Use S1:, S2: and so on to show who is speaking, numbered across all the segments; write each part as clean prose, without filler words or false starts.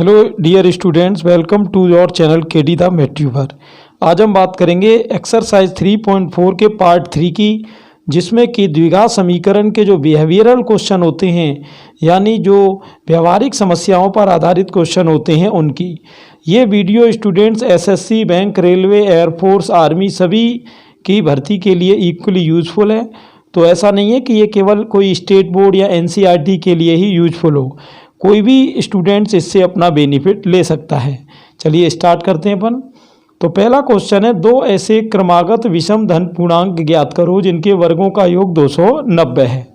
S1: Hello dear students, welcome to your channel KD the mathtuber. आज हम बात करेंगे एक्सरसाइज 3.4 के पार्ट 3 की, जिसमें कि द्विघात समीकरण के जो बिहेवियरल क्वेश्चन होते हैं, यानी जो व्यवहारिक समस्याओं पर आधारित क्वेश्चन होते हैं, उनकी ये video students SSC, bank, railway, air force, army सभी की भर्ती के लिए इक्वली यूज़फुल है। तो ऐसा नहीं है कि ये केवल कोई स्टेट बोर्ड या एनसीईआरटी के लिए ही यूजफुल हो, कोई भी स्टूडेंट्स इससे अपना बेनिफिट ले सकता है। चलिए स्टार्ट करते हैं अपन। तो पहला क्वेश्चन है, दो ऐसे क्रमागत विषम धन पूर्णांक ज्ञात करो जिनके वर्गों का योग 290 है।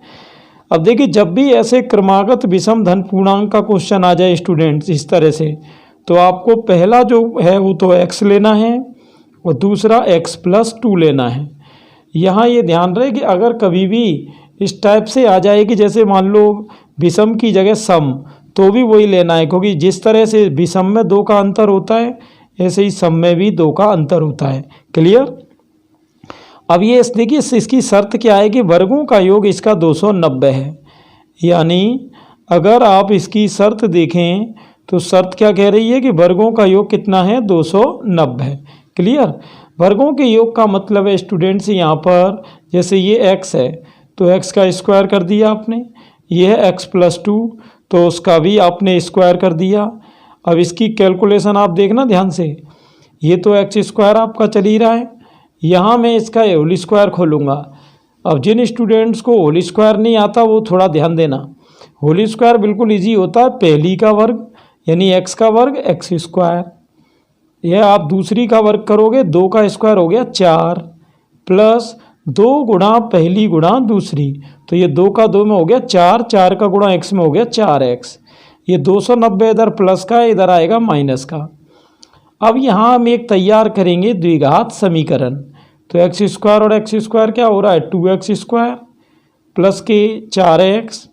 S1: अब देखिए, जब भी ऐसे क्रमागत विषम धन पूर्णांक का क्वेश्चन आ जाए स्टूडेंट्स इस तरह से, तो आपको पहला जो है वो तो x लेना है और दूसरा x+2 लेना है। यहाँ ये ध्यान रहे कि अगर कभी भी इस टाइप से आ जाए कि जैसे मान लो विषम की जगह सम, तो भी वही लेना है, क्योंकि जिस तरह से विषम में 2 का अंतर होता है, ऐसे ही सम में भी 2 का अंतर होता है। क्लियर। अब ये देखिए, इसकी शर्त क्या है कि वर्गों का योग इसका 290 है। यानी अगर आप इसकी शर्त देखें तो शर्त क्या कह रही है कि वर्गों का योग कितना है, 290। क्लियर। वर्गों के योग का मतलब है स्टूडेंट्स, यहाँ पर जैसे ये x है तो x का स्क्वायर कर दिया आपने, ये है x+2 तो उसका भी आपने स्क्वायर कर दिया। अब इसकी कैलकुलेशन आप देखना ध्यान से, ये तो x² आपका चल ही रहा है, यहाँ मैं इसका होल स्क्वायर खोलूँगा। अब जिन स्टूडेंट्स को होल स्क्वायर नहीं आता वो थोड़ा ध्यान देना, होल स्क्वायर बिल्कुल ईजी होता है, पहली का वर्ग यानी x का वर्ग x², यह आप दूसरी का वर्ग करोगे 2 का स्क्वायर हो गया 4, प्लस 2 गुणा पहली गुणा दूसरी, तो ये 2 का 2 में हो गया 4, 4 का गुणा x में हो गया 4x। ये 290 इधर प्लस का है, इधर आएगा माइनस का। अब यहाँ हम एक तैयार करेंगे द्विघात समीकरण। तो x² और x² क्या हो रहा है, 2x² प्लस के 4x।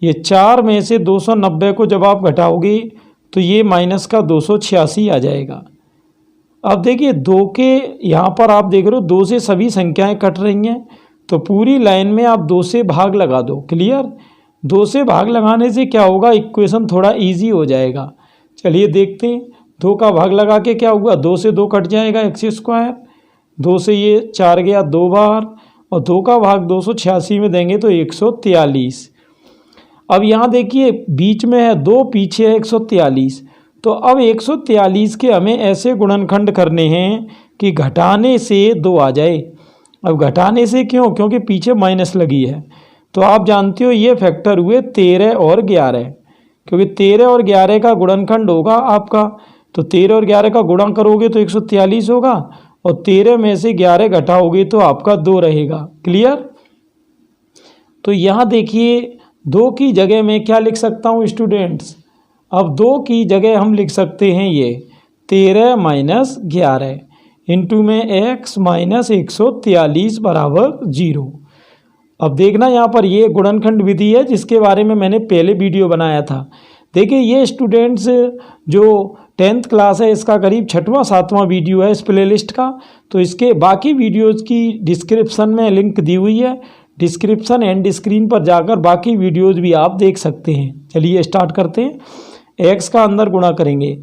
S1: ये 4 में से 290 को जब आप घटाओगे तो ये माइनस का 286 आ जाएगा। अब देखिए 2 के यहाँ पर आप देख रहे हो 2 से सभी संख्याएं कट रही हैं, तो पूरी लाइन में आप 2 से भाग लगा दो। क्लियर। 2 से भाग लगाने से क्या होगा, इक्वेशन थोड़ा इजी हो जाएगा। चलिए देखते हैं, 2 का भाग लगा के क्या होगा, 2 से 2 कट जाएगा x², 2 से ये 4 गया 2 बार, और 2 का भाग 286 में देंगे तो 143। अब यहाँ देखिए बीच में है 2, पीछे है 143, तो अब 143 के हमें ऐसे गुणनखंड करने हैं कि घटाने से 2 आ जाए। अब घटाने से क्यों, क्योंकि पीछे माइनस लगी है। तो आप जानते हो ये फैक्टर हुए 13 और 11, क्योंकि 13 और 11 का गुणनखंड होगा आपका, तो 13 और 11 का गुणा करोगे तो 143 होगा, और 13 में से 11 घटाओगे तो आपका 2 रहेगा। क्लियर। तो यहाँ देखिए 2 की जगह मैं क्या लिख सकता हूँ स्टूडेंट्स, अब 2 की जगह हम लिख सकते हैं ये 13 - 11 इंटू में x - 143 बराबर 0। अब देखना यहाँ पर ये गुणनखंड विधि है जिसके बारे में मैंने पहले वीडियो बनाया था। देखिए ये स्टूडेंट्स जो 10th क्लास है इसका करीब 6वां 7वां वीडियो है इस प्लेलिस्ट का, तो इसके बाकी वीडियोज़ की डिस्क्रिप्शन में लिंक दी हुई है, डिस्क्रिप्शन एंड स्क्रीन पर जाकर बाकी वीडियोज़ भी आप देख सकते हैं। चलिए स्टार्ट करते हैं। x का अंदर गुणा करेंगे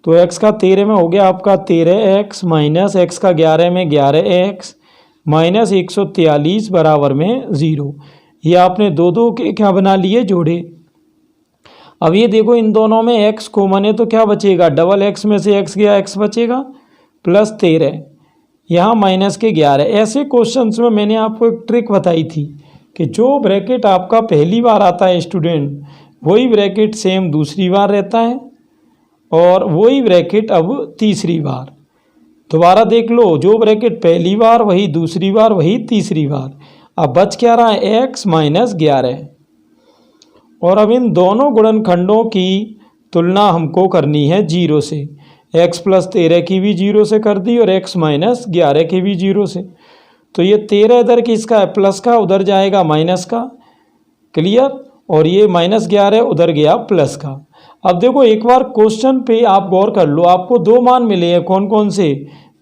S1: तो x का 13 में हो गया आपका 13x माइनस x का 11 में 11x माइनस 143 बराबर में 0। ये आपने 2 के क्या बना लिए, जोड़े। अब ये देखो इन दोनों में x कॉमन है तो क्या बचेगा, डबल x में से x गया, x बचेगा प्लस 13, यहाँ माइनस के 11। ऐसे क्वेश्चंस में मैंने आपको एक ट्रिक बताई थी कि जो ब्रैकेट आपका पहली बार आता है स्टूडेंट, वही ब्रैकेट सेम दूसरी बार रहता है, और वही ब्रैकेट अब तीसरी बार। दोबारा देख लो, जो ब्रैकेट पहली बार वही दूसरी बार वही तीसरी बार। अब बच क्या रहा है, x - 11। और अब इन दोनों गुणनखंडों की तुलना हमको करनी है 0 से। x + 13 की भी 0 से कर दी और x - 11 की भी 0 से। तो ये 13 इधर किसका है, प्लस का, उधर जाएगा माइनस का। क्लियर। और ये -11 उधर गया प्लस का। अब देखो एक बार क्वेश्चन पे आप गौर कर लो, आपको 2 मान मिले हैं, कौन कौन से,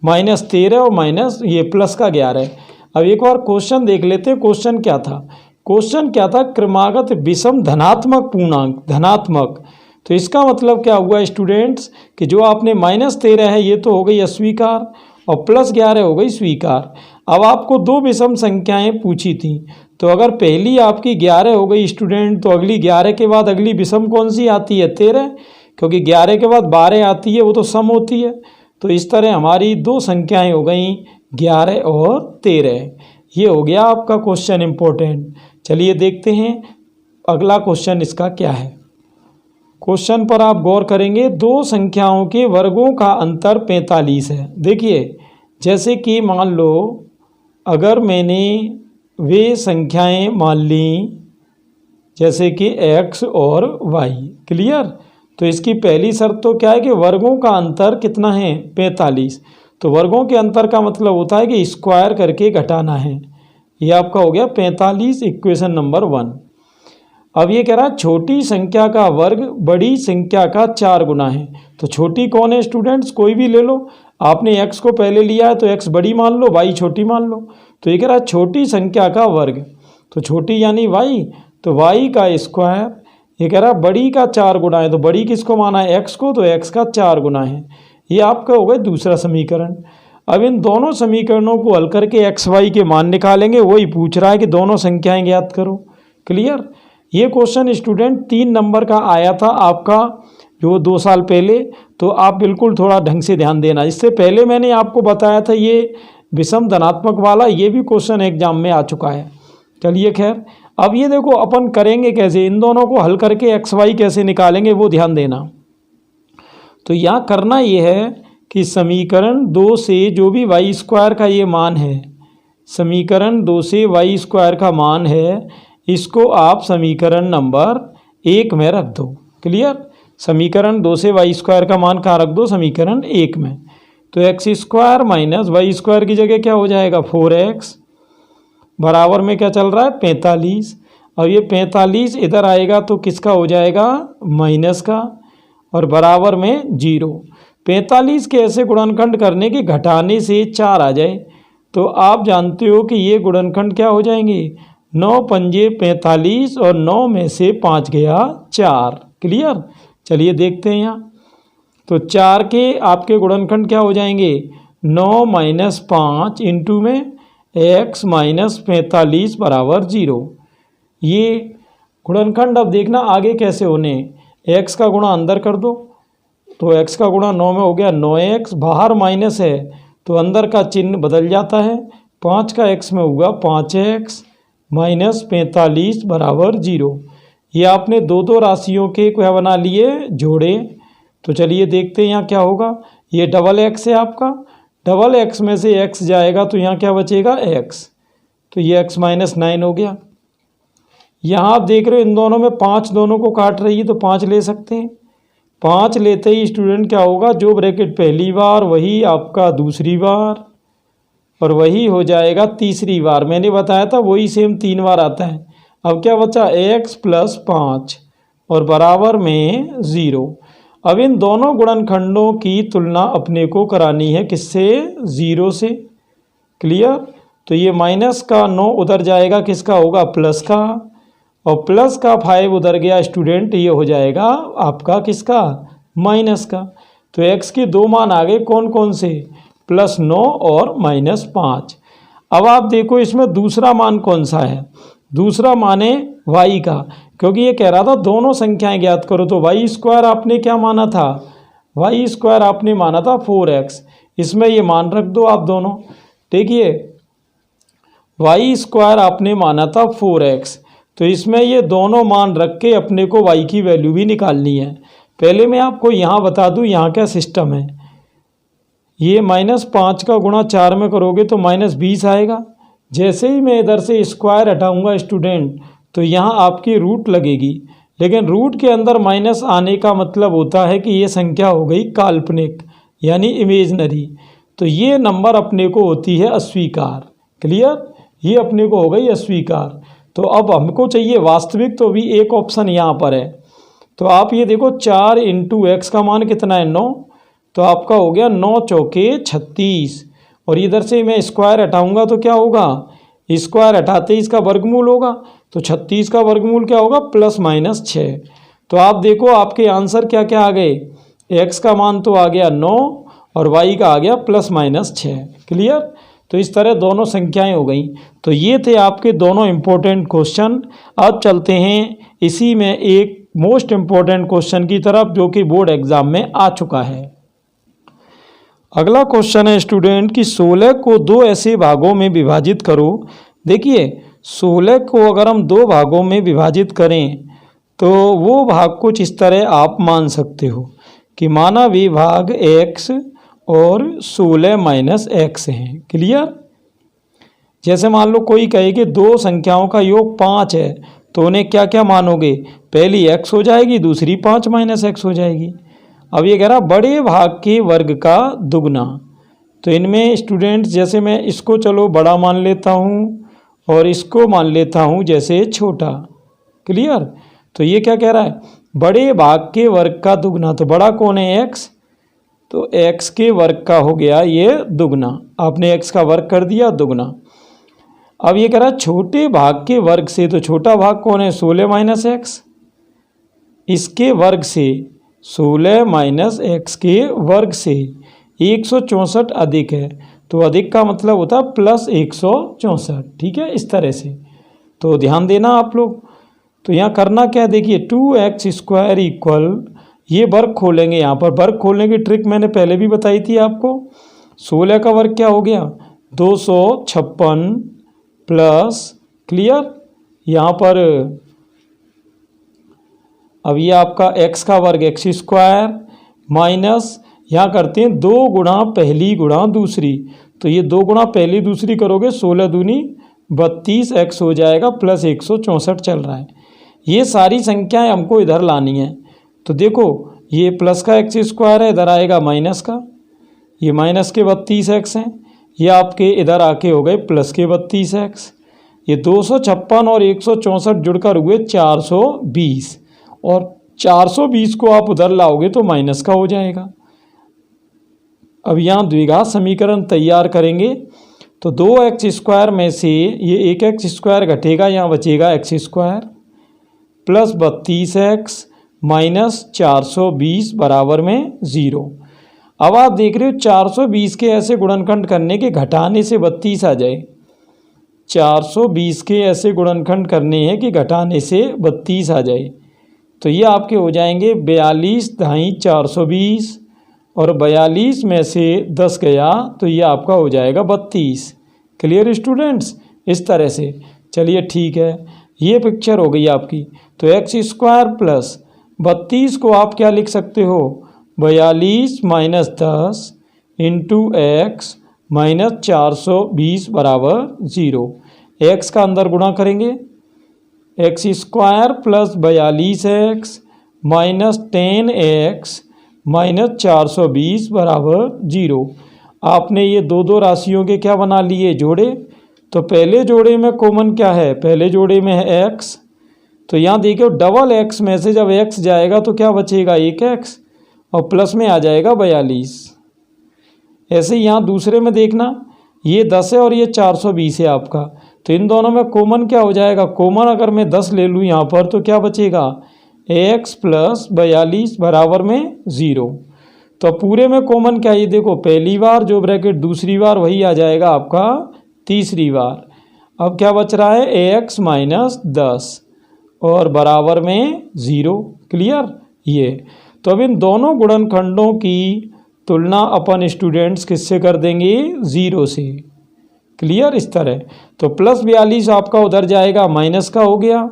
S1: -13 और माइनस ये प्लस का 11। अब एक बार क्वेश्चन देख लेते हैं, क्वेश्चन क्या था। क्वेश्चन क्या था, क्रमागत विषम धनात्मक पूर्णांक, धनात्मक। तो इसका मतलब क्या हुआ स्टूडेंट्स कि जो आपने -13 है ये तो हो गई अस्वीकार और +11 हो गई स्वीकार। अब आपको दो विषम संख्याएं पूछी थी, तो अगर पहली आपकी 11 हो गई स्टूडेंट, तो अगली 11 के बाद अगली विषम कौन सी आती है? 13, क्योंकि 11 के बाद 12 आती है, वो तो सम होती है। तो इस तरह हमारी दो संख्याएं हो गई 11 और 13। ये हो गया आपका क्वेश्चन इम्पोर्टेंट। चलिए देखते हैं अगला क्वेश्चन इसका क्या है। क्वेश्चन पर आप गौर करेंगे, दो संख्याओं के वर्गों का अंतर 45 है। देखिए जैसे कि मान लो अगर मैंने वे संख्याएं मान ली जैसे कि x और y, क्लियर। तो इसकी पहली शर्त तो क्या है कि वर्गों का अंतर कितना है? 45। तो वर्गों के अंतर का मतलब होता है कि स्क्वायर करके घटाना है। ये आपका हो गया 45, इक्वेशन नंबर 1। अब ये कह रहा है छोटी संख्या का वर्ग बड़ी संख्या का 4 गुना है। तो छोटी कौन है स्टूडेंट्स? कोई भी ले लो। आपने x को पहले लिया है तो x बड़ी मान लो, y छोटी मान लो। तो ये कह रहा है छोटी संख्या का वर्ग, तो छोटी यानी y, तो y का स्क्वायर। ये कह रहा है बड़ी का 4 गुना है, तो बड़ी किसको माना है? x को, तो x का 4 गुना है। ये आपका हो गया दूसरा समीकरण। अब इन दोनों समीकरणों को हल करके x y के मान निकालेंगे। वही पूछ रहा है कि दोनों संख्याएं ज्ञात करो। क्लियर। ये क्वेश्चन स्टूडेंट 3 नंबर का आया था आपका जो 2 साल पहले, तो आप बिल्कुल थोड़ा ढंग से ध्यान देना। इससे पहले मैंने आपको बताया था ये विषम धनात्मक वाला, ये भी क्वेश्चन एग्जाम में आ चुका है। चलिए खैर, अब ये देखो अपन करेंगे कैसे, इन दोनों को हल करके x y कैसे निकालेंगे वो ध्यान देना। तो यहाँ करना ये है कि समीकरण 2 से जो भी y स्क्वायर का ये मान है, समीकरण 2 से y स्क्वायर का मान है, इसको आप समीकरण नंबर 1 में रख दो। क्लियर। समीकरण 2 से y स्क्वायर का मान कहाँ रख दो? समीकरण 1 में। तो x square minus Y square की जगह क्या हो जाएगा? 4x बराबर में क्या चल रहा है? 45। और ये 45 इधर आएगा तो किसका हो जाएगा? माइनस का, और बराबर में 0। 45 के ऐसे गुणनखंड करने के घटाने से 4 आ जाए, तो आप जानते हो कि ये गुणनखंड क्या हो जाएंगे? 9 पंजे 45 और 9 में से 5 गया 4। क्लियर। चलिए देखते हैं यहाँ। तो 4 के आपके गुणनखंड क्या हो जाएंगे? 9 माइनस 5 इंटू में x माइनस 45 बराबर 0। ये गुणनखंड अब देखना आगे कैसे होने। x का गुणा अंदर कर दो, तो x का गुणा 9 में हो गया 9x, बाहर माइनस है तो अंदर का चिन्ह बदल जाता है। 5 का x में होगा 5x माइनस 45 बराबर 0। ये आपने दो दो राशियों के क्या बना लिए? जोड़े। तो चलिए देखते हैं यहाँ क्या होगा। ये डबल x है आपका, डबल x में से x जाएगा तो यहाँ क्या बचेगा? x। तो ये x माइनस 9 हो गया। यहाँ आप देख रहे हो इन दोनों में 5 दोनों को काट रही है, तो 5 ले सकते हैं। 5 लेते ही स्टूडेंट क्या होगा? जो ब्रैकेट पहली बार वही आपका दूसरी बार, और वही हो जाएगा तीसरी बार। मैंने बताया था वही सेम 3 बार आता है। अब क्या बचा? x प्लस 5 और बराबर में 0। अब इन दोनों गुणनखंडों की तुलना अपने को करानी है किससे? 0 से। क्लियर। तो ये माइनस का 9 उधर जाएगा, किसका होगा? प्लस का, और प्लस का 5 उधर गया स्टूडेंट, ये हो जाएगा आपका किसका? माइनस का। तो x के 2 मान आ गए, कौन कौन से? प्लस 9 और माइनस 5। अब आप देखो इसमें दूसरा मान कौन सा है? दूसरा मान है y का, क्योंकि ये कह रहा था दोनों संख्याएं ज्ञात करो। तो y स्क्वायर आपने क्या माना था? y स्क्वायर आपने माना था 4x। इसमें ये मान रख दो आप दोनों। देखिए y स्क्वायर आपने माना था 4x, तो इसमें ये दोनों मान रख के अपने को y की वैल्यू भी निकालनी है। पहले मैं आपको यहाँ बता दूँ यहाँ क्या सिस्टम है। ये -5 का गुणा 4 में करोगे तो -20 आएगा। जैसे ही मैं इधर से स्क्वायर हटाऊंगा स्टूडेंट, तो यहाँ आपकी रूट लगेगी, लेकिन रूट के अंदर माइनस आने का मतलब होता है कि ये संख्या हो गई काल्पनिक यानी इमेजनरी। तो ये नंबर अपने को होती है अस्वीकार। क्लियर। ये अपने को हो गई अस्वीकार। तो अब हमको चाहिए वास्तविक, तो भी एक ऑप्शन यहाँ पर है। तो आप ये देखो 4 इंटू एक्स का मान कितना है? 9। तो आपका हो गया 9 चौके 36, और इधर से मैं स्क्वायर हटाऊंगा तो क्या होगा? स्क्वायर हटाते ही इसका वर्गमूल होगा, तो 36 का वर्गमूल क्या होगा? Plus minus 6। तो आप देखो आपके आंसर क्या क्या आ गए, x का मान तो आ गया 9 और y का आ गया ±6। क्लियर। तो इस तरह दोनों संख्याएं हो गई। तो ये थे आपके दोनों इम्पोर्टेंट क्वेश्चन। अब चलते हैं इसी में एक मोस्ट इम्पोर्टेंट क्वेश्चन की तरफ जो कि बोर्ड एग्जाम में आ चुका है। अगला क्वेश्चन है स्टूडेंट कि 16 को दो ऐसे भागों में विभाजित करो। देखिए 16 को अगर हम दो भागों में विभाजित करें तो वो भाग कुछ इस तरह आप मान सकते हो कि माना वे भाग x और 16 - x हैं। क्लियर। जैसे मान लो कोई कहे कि दो संख्याओं का योग 5 है तो उन्हें क्या क्या मानोगे, पहली x हो जाएगी, दूसरी 5 - x हो जाएगी। अब ये कह रहा बड़े भाग के वर्ग का दुगना। तो इनमें स्टूडेंट जैसे मैं इसको चलो बड़ा मान लेता हूँ और इसको मान लेता हूँ जैसे छोटा। क्लियर। तो ये क्या कह रहा है, बड़े भाग के वर्ग का दुगना। तो बड़ा कौन है, x, तो x के वर्ग का हो गया ये दुगना। आपने x का वर्ग कर दिया दुगना। अब ये कह रहा है छोटे भाग के वर्ग से, तो छोटा भाग कौन है, 16 - x, इसके वर्ग से 16 - x के वर्ग से 164 अधिक है। तो अधिक का मतलब होता है +164। ठीक है, इस तरह से। तो ध्यान देना आप लोग। तो यहाँ करना क्या है, देखिए 2x² इक्वल, ये वर्ग खोलेंगे। यहाँ पर वर्ग खोलने की ट्रिक मैंने पहले भी बताई थी आपको। 16 का वर्ग क्या हो गया, 256 प्लस, क्लियर, यहाँ पर अब ये आपका x का वर्ग x² माइनस, यहाँ करते हैं 2 गुणा पहली गुणा दूसरी। तो ये 2 गुणा पहली दूसरी करोगे 16 दूनी 32x हो जाएगा, +164 चल रहा है। ये सारी संख्याएं हमको इधर लानी है। तो देखो ये प्लस का x² है, इधर आएगा माइनस का, ये माइनस के 32x हैं, ये आपके इधर आके हो गए प्लस के 32x। ये 256 और 164 जुड़कर हुए 420, और 420 को आप उधर लाओगे तो माइनस का हो जाएगा। अब यहाँ द्विघात समीकरण तैयार करेंगे। तो 2x² में से ये एक x² घटेगा, यहाँ बचेगा x² प्लस 32x माइनस 420 बराबर में 0। अब आप देख रहे हो 420 के ऐसे गुणनखंड करने के घटाने से 32 आ जाए। 420 के ऐसे गुणनखंड करने हैं कि घटाने से 32 आ जाए। तो ये आपके हो जाएंगे 42 ढाई 420, और 42 में से 10 गया तो ये आपका हो जाएगा 32। क्लियर स्टूडेंट्स, इस तरह से। चलिए ठीक है, ये पिक्चर हो गई आपकी। तो x² प्लस 32 को आप क्या लिख सकते हो, 42 - 10 इंटू x माइनस 420 बराबर 0। x का अंदर गुणा करेंगे, x² plus 42x minus 10x minus 420 बराबर 0। आपने ये दो दो राशियों के क्या बना लिए, जोड़े। तो पहले जोड़े में कॉमन क्या है, पहले जोड़े में है x। तो यहाँ देखिए डबल x में से जब x जाएगा तो क्या बचेगा, 1x, और प्लस में आ जाएगा 42। ऐसे यहाँ दूसरे में देखना, ये 10 है और ये 420 है आपका। तो इन दोनों में कॉमन क्या हो जाएगा, कॉमन अगर मैं 10 ले लूँ यहाँ पर तो क्या बचेगा, x प्लस 42 बराबर में 0। तो पूरे में कॉमन क्या है, ये देखो पहली बार जो ब्रैकेट, दूसरी बार वही आ जाएगा आपका तीसरी बार। अब क्या बच रहा है, x माइनस 10 और बराबर में 0। क्लियर। ये तो अब इन दोनों गुणनखंडों की तुलना अपन स्टूडेंट्स किससे कर देंगे, 0 से। क्लियर, इस तरह। तो प्लस 42 आपका उधर जाएगा, माइनस का हो गया,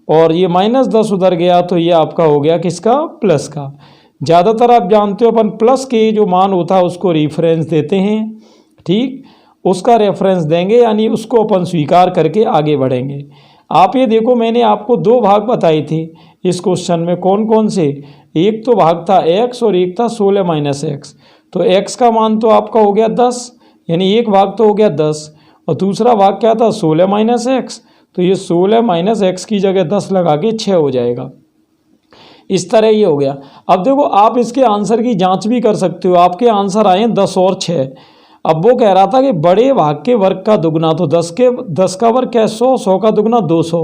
S1: और ये माइनस 10 उधर गया तो ये आपका हो गया किसका, प्लस का। ज़्यादातर आप जानते हो अपन प्लस के जो मान होता है उसको रेफरेंस देते हैं। ठीक, उसका रेफरेंस देंगे, यानी उसको अपन स्वीकार करके आगे बढ़ेंगे। आप ये देखो मैंने आपको 2 भाग बताए थे इस क्वेश्चन में, कौन कौन से, एक तो भाग था x और एक था 16 - x। तो x का मान तो आपका हो गया 10, यानी एक भाग तो हो गया 10, और दूसरा भाग क्या था, 16 - x। तो ये 16 - x की जगह 10 लगा के 6 हो जाएगा। इस तरह ये हो गया। अब देखो आप इसके आंसर की जांच भी कर सकते हो। आपके आंसर आए 10 और 6। अब वो कह रहा था कि बड़े भाग के वर्ग का दुगना, तो 10 का वर्ग क्या है 100, 100 का दुगना 200।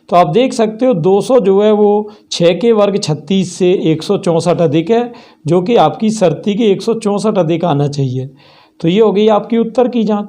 S1: तो आप देख सकते हो 200 जो है वो 6 के वर्ग 36 से 164 अधिक है, जो कि आपकी शर्ती के 164 अधिक आना चाहिए। तो ये हो गई आपकी उत्तर की जांच।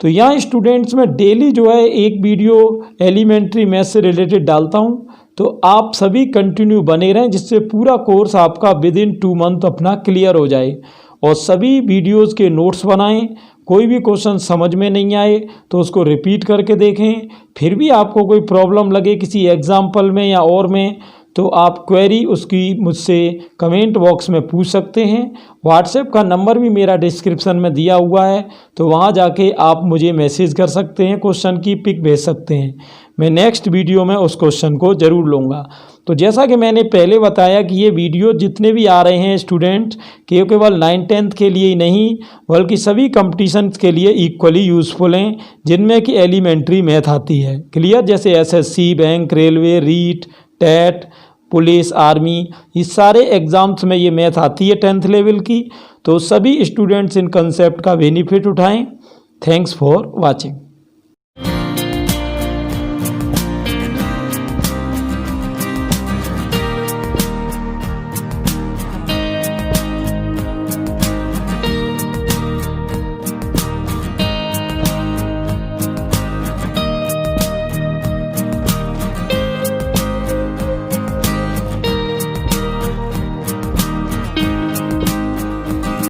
S1: तो यहाँ स्टूडेंट्स में डेली जो है एक वीडियो एलिमेंट्री मैथ से रिलेटेड डालता हूँ, तो आप सभी कंटिन्यू बने रहें, जिससे पूरा कोर्स आपका विद इन 2 मंथ अपना क्लियर हो जाए। और सभी वीडियोस के नोट्स बनाएं। कोई भी क्वेश्चन समझ में नहीं आए तो उसको रिपीट करके देखें। फिर भी आपको कोई प्रॉब्लम लगे किसी एग्जाम्पल में या और में, तो आप क्वेरी उसकी मुझसे कमेंट बॉक्स में पूछ सकते हैं। व्हाट्सएप का नंबर भी मेरा डिस्क्रिप्शन में दिया हुआ है, तो वहाँ जाके आप मुझे मैसेज कर सकते हैं, क्वेश्चन की पिक भेज सकते हैं। मैं नेक्स्ट वीडियो में उस क्वेश्चन को ज़रूर लूँगा। तो जैसा कि मैंने पहले बताया कि ये वीडियो जितने भी आ रहे हैं स्टूडेंट के केवल 9th-10th के लिए ही नहीं, बल्कि सभी कंपटीशन्स के लिए इक्वली यूज़फुल हैं, जिनमें कि एलिमेंट्री मैथ आती है। क्लियर? जैसे SSC, bank, railway, REET, TET, police, army, इस सारे एग्ज़ाम्स में ये मैथ आती है 10th लेवल की। तो सभी स्टूडेंट्स इन कंसेप्ट का बेनिफिट उठाएं। Thanks for watching.